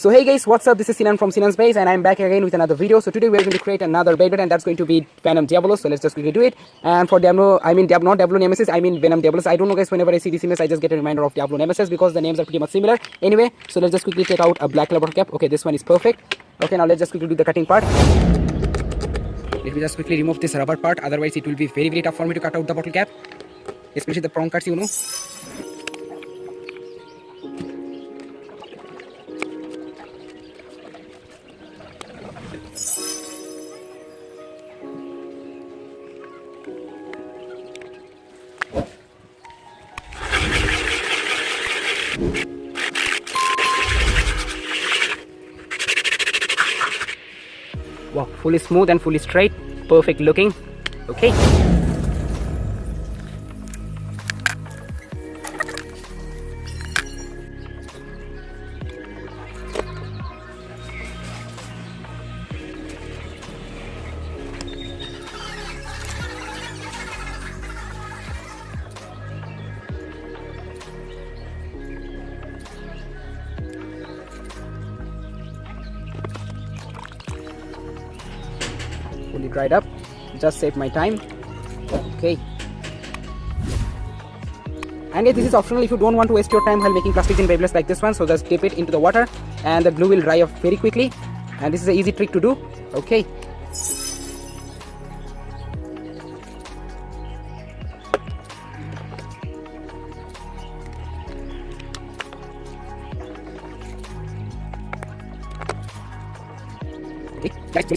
So hey guys, what's up? This is Sinan from Sinan's Base and I'm back again with another video. So today we're going to create another Beyblade and that's going to be Venom Diabolos. So let's just quickly do it. And for Diablo, not Diablo Nemesis, I mean Venom Diabolos. I don't know guys, whenever I see this image I just get a reminder of Diablo Nemesis because the names are pretty much similar. Anyway, so let's just quickly take out a black rubber cap. Okay, this one is perfect. Okay, now let's just quickly do the cutting part. Let me just quickly remove this rubber part, otherwise it will be very tough for me to cut out the bottle cap. Especially the prong cuts, you know. Wow, fully smooth and fully straight, perfect looking. Okay. Fully dried up, just save my time. Okay, and yes, this is optional if you don't want to waste your time while making plastics in Beyblades like this one. So just dip it into the water and the glue will dry up very quickly, and this is an easy trick to do. Okay, guys,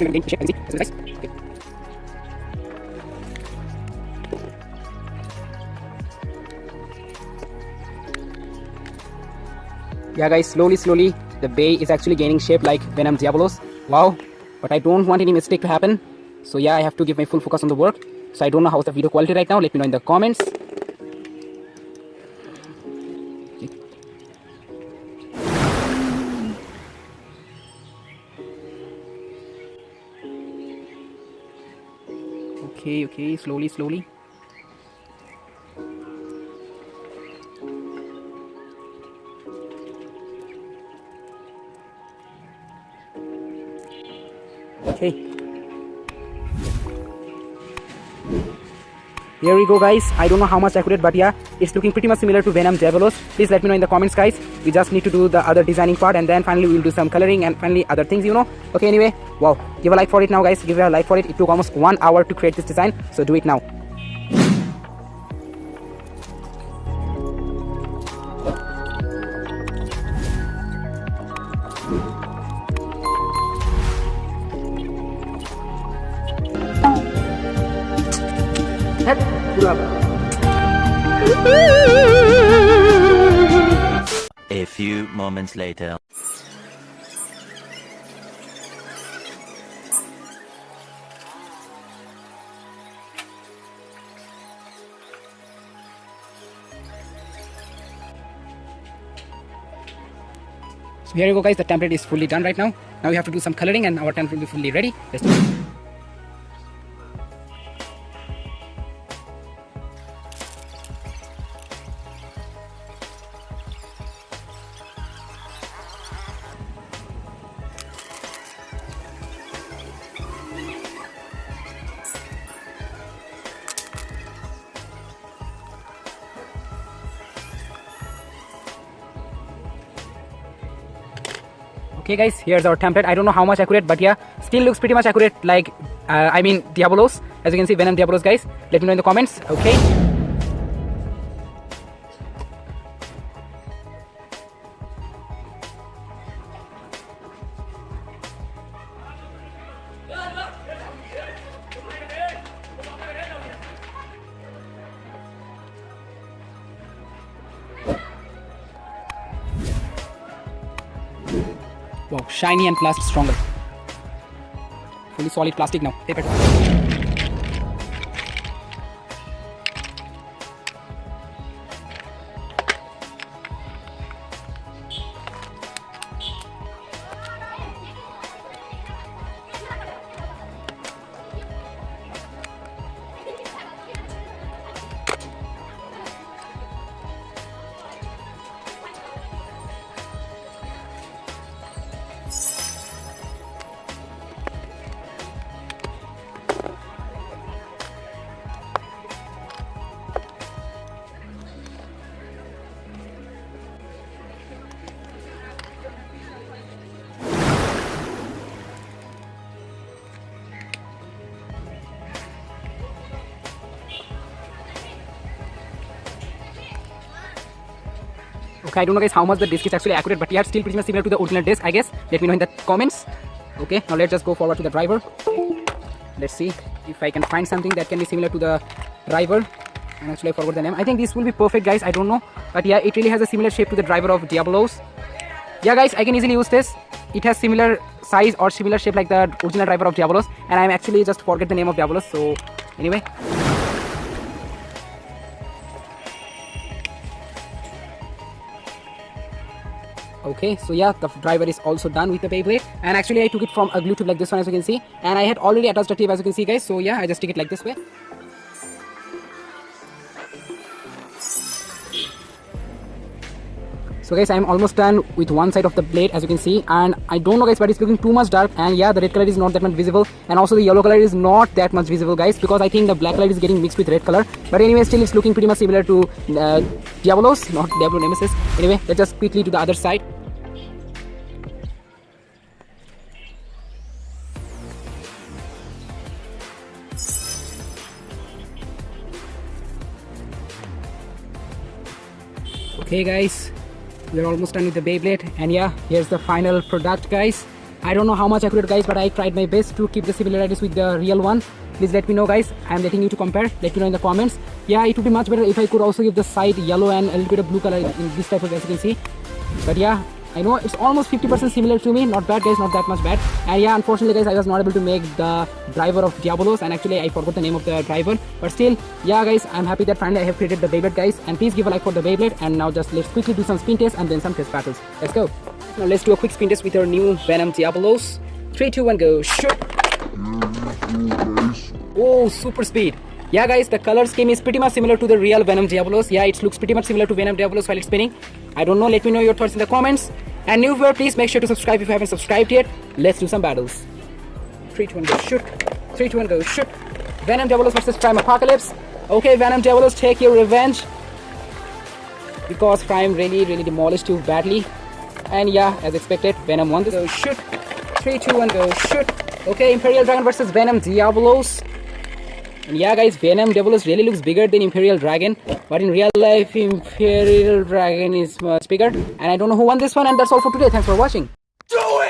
yeah guys, slowly the bay is actually gaining shape like Venom Diabolos. Wow, but I don't want any mistake to happen, so yeah, I have to give my full focus on the work. So I don't know how's the video quality right now, let me know in the comments. Okay, slowly. Okay, here we go guys. I don't know how much accurate, but yeah, it's looking pretty much similar to Venom Diabolos. Please let me know in the comments guys. We just need to do the other designing part and then finally we'll do some coloring and finally other things, you know. Okay, anyway, wow, give a like for it now guys, give a like for it. It took almost 1 hour to create this design, so do it now. A few moments later. So here you go guys, the template is fully done right now. Now we have to do some coloring and our template will be fully ready. Let's do it. Okay guys, here's our template. I don't know how much accurate, but yeah, still looks pretty much accurate like Diabolos. As you can see, Venom Diabolos guys. Let me know in the comments. Okay. Wow, shiny and plus stronger. Fully solid plastic now. Paper. Okay, I don't know guys how much the disc is actually accurate, but yeah, it's still pretty much similar to the original disc, I guess. Let me know in the comments. Okay, now let's just go forward to the driver. Let's see if I can find something that can be similar to the driver. And actually I forgot the name. I think this will be perfect guys, I don't know, but yeah, it really has a similar shape to the driver of Diablos. Yeah guys, I can easily use this. It has similar size or similar shape like the original driver of Diablos, and I'm actually just forget the name of Diablos. So anyway, okay, so yeah, the driver is also done with the Beyblade, and actually I took it from a glue tube like this one, as you can see, and I had already attached the tape, as you can see guys. So yeah, I just take it like this way. So guys, I'm almost done with one side of the blade, as you can see, and I don't know guys, but it's looking too much dark, and yeah, the red color is not that much visible, and also the yellow color is not that much visible guys, because I think the black light is getting mixed with red color. But anyway, still it's looking pretty much similar to Diablos, not Diablo Nemesis. Anyway, let's just quickly to the other side. Okay guys, we're almost done with the Beyblade, and yeah, here's the final product guys. I don't know how much accurate guys, but I tried my best to keep the similarities with the real one. Please let me know guys, I'm letting you to compare. Let me know in the comments. Yeah, it would be much better if I could also give the side yellow and a little bit of blue color in this type of, as you can see. But yeah, I know it's almost 50% similar to me. Not bad guys, not that much bad. And yeah, unfortunately guys, I was not able to make the driver of Diablos, and actually I forgot the name of the driver. But still, yeah guys, I'm happy that finally I have created the Beyblade guys. And please give a like for the Beyblade. And now just let's quickly do some spin tests and then some test battles. Let's go. Now let's do a quick spin test with our new Venom Diablos. 3, 2, 1, go. Shoot. Oh, super speed. Yeah guys, the color scheme is pretty much similar to the real Venom Diablos. Yeah, it looks pretty much similar to Venom Diablos while it's spinning. I don't know, let me know your thoughts in the comments. And new viewer, please make sure to subscribe if you haven't subscribed yet. Let's do some battles. 3, 2, 1, go. Shoot. 3, 2, 1, go. Shoot. Venom Diablos versus Prime Apocalypse. Okay, Venom Diablos, take your revenge, because Prime really demolished you badly. And yeah, as expected, Venom won this. Go shoot. 3, 2, 1, go shoot. Okay, Imperial Dragon versus Venom Diablos. And yeah guys, Venom Diablos really looks bigger than Imperial Dragon, but in real life Imperial Dragon is much bigger. And I don't know who won this one, and that's all for today. Thanks for watching. Do it!